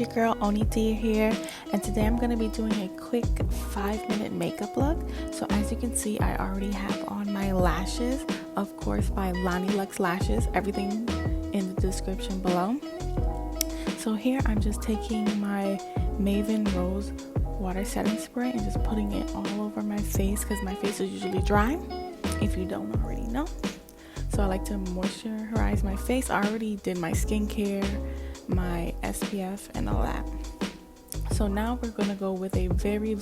it's your girl Eonnie Dear here, and today I'm going to be doing a quick 5-minute makeup look. So as you can see, I already have on my lashes, of course by LaniLuxLashes, everything in the description below. So here I'm just taking my Maven Rose water setting spray and just putting it all over my face because my face is usually dry, if you don't already know. So I like to moisturize my face. I already did my skincare, my SPF, and all that. So now we're going to go with a very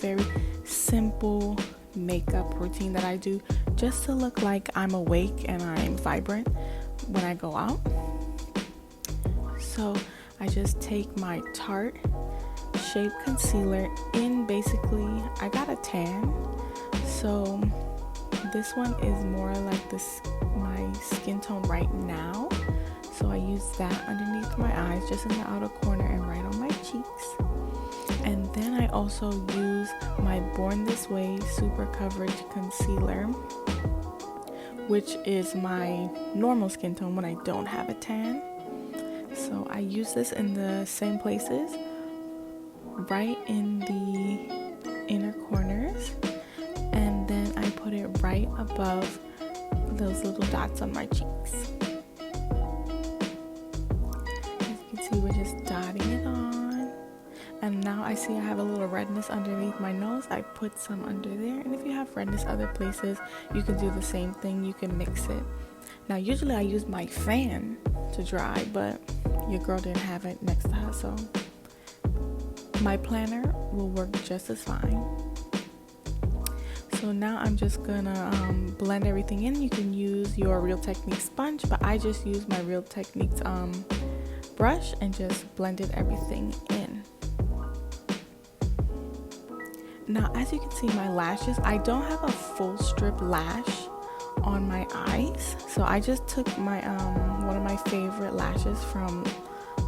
simple makeup routine that I do just to look like I'm awake and I'm vibrant when I go out. So I just take my Tarte Shape Concealer in, basically, I got a tan. So this one is more like my skin tone right now. So I use that underneath my eyes, just in the outer corner and right on my cheeks. And then I also use my Born This Way Super Coverage Concealer, which is my normal skin tone when I don't have a tan. So I use this in the same places, right in the inner corners, and then I put it right above those little dots on my cheeks. As you can see, we're just dotting it on. And now I see I have a little redness underneath my nose. I put some under there, and if you have redness other places, you can do the same thing. You can mix it. Now usually I use my fan to dry, but your girl didn't have it next to her, so my planner will work just as fine. So now I'm just gonna blend everything in. You can use your Real Techniques sponge, but I just use my Real Techniques brush and just blended everything in. Now as you can see, my lashes, I don't have a full strip lash on my eyes, so I just took my one of my favorite lashes from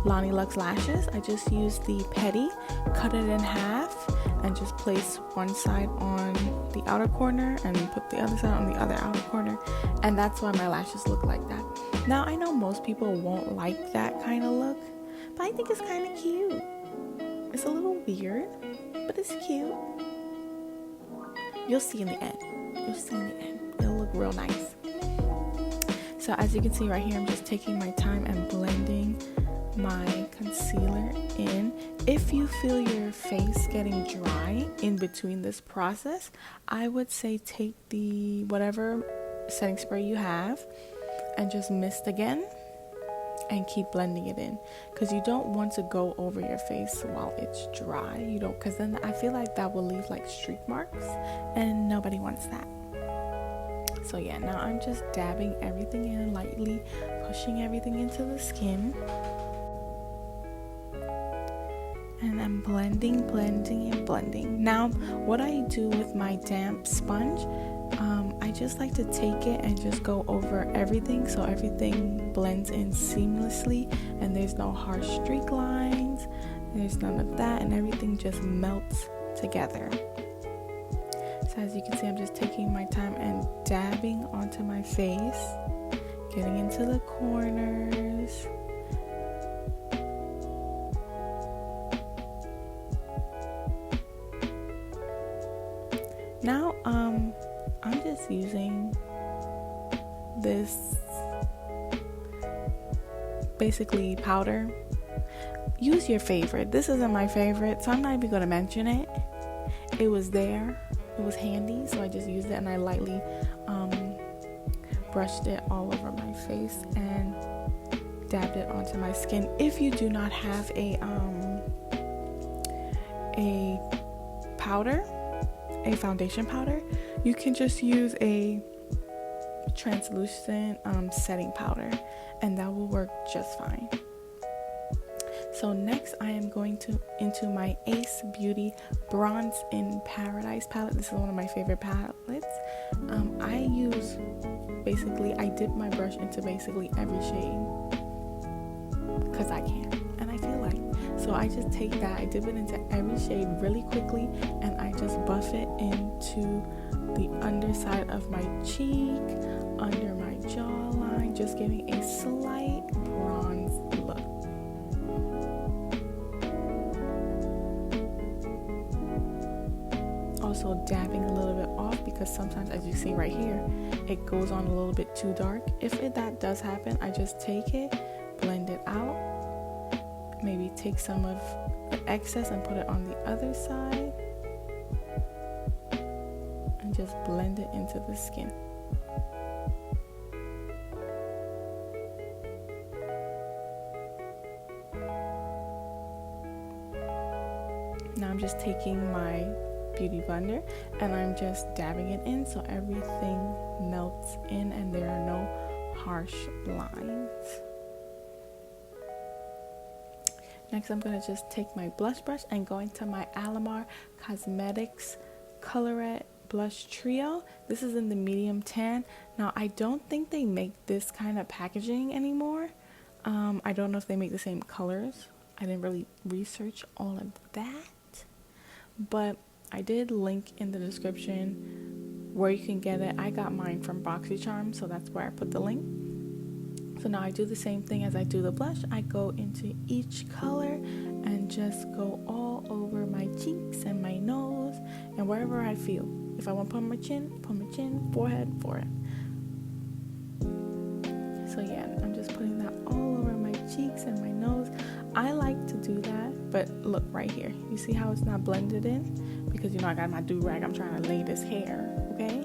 LaniLuxLashes. I just used the petty, cut it in half, and just place one side on the outer corner and put the other side on the other outer corner, and that's why my lashes look like that. Now I know most people won't like that kind of look, but I think it's kind of cute. It's a little weird, but it's cute. You'll see in the end. You'll see in the end. It'll look real nice. So as you can see right here, I'm just taking my time and blending my concealer in. If you feel your face getting dry in between this process, I would say take the whatever setting spray you have and just mist again and keep blending it in, because you don't want to go over your face while it's dry. You don't, because then I feel like that will leave like streak marks, and nobody wants that. So yeah, now I'm just dabbing everything in, lightly pushing everything into the skin. And I'm blending. Now, what I do with my damp sponge, I just like to take it and just go over everything so everything blends in seamlessly and there's no harsh streak lines, there's none of that, and everything just melts together. So as you can see, I'm just taking my time and dabbing onto my face, getting into the corners. Now, I'm just using this basically powder. Use your favorite. This isn't my favorite, so I'm not even going to mention it. It was there. It was handy, so I just used it and I lightly brushed it all over my face and dabbed it onto my skin. If you do not have a powder, a foundation powder, you can just use a translucent setting powder, and that will work just fine. So next I am going into my Ace Beauty Bronze in Paradise palette. This is one of my favorite palettes. I dip my brush into basically every shade because I can and I feel like. So I just take that, I dip it into every shade really quickly, and I just buff it into the underside of my cheek, under my jawline, just giving a slight bronze look. also dabbing a little bit off, because sometimes, as you see right here, it goes on a little bit too dark. If that does happen, I just take it, blend it out, maybe take some of the excess and put it on the other side, and just blend it into the skin. Now I'm just taking my beauty blender and I'm just dabbing it in so everything melts in and there are no harsh lines. Next, I'm going to just take my blush brush and go into my Alamar Cosmetics Colorete Blush Trio. This is in the medium tan. Now, I don't think they make this kind of packaging anymore. I don't know if they make the same colors. I didn't really research all of that. But I did link in the description where you can get it. I got mine from BoxyCharm, so that's where I put the link. So now I do the same thing as I do the blush. I go into each color and just go all over my cheeks and my nose and wherever I feel. If I want to put on my chin, forehead. So yeah, I'm just putting that all over my cheeks and my nose. I like to do that, but look right here. You see how it's not blended in? Because I got my do-rag. I'm trying to lay this hair, okay?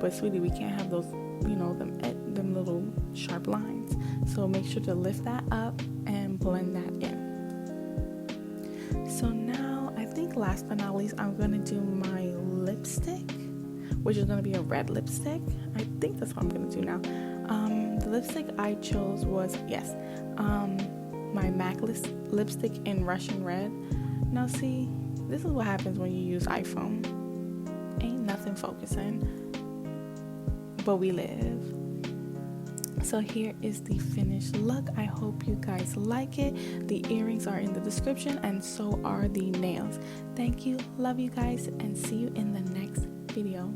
But sweetie, we can't have those, them little sharp lines. So make sure to lift that up and blend that in. So now, I think last but not least, I'm gonna do my lipstick, which is gonna be a red lipstick. I think that's what I'm gonna do now. The lipstick I chose was, my MAC lipstick in Russian Red. Now see, this is what happens when you use iPhone. Ain't nothing focusing, but we live. So here is the finished look. I hope you guys like it. The earrings are in the description and so are the nails. Thank you, love you guys, and see you in the next video.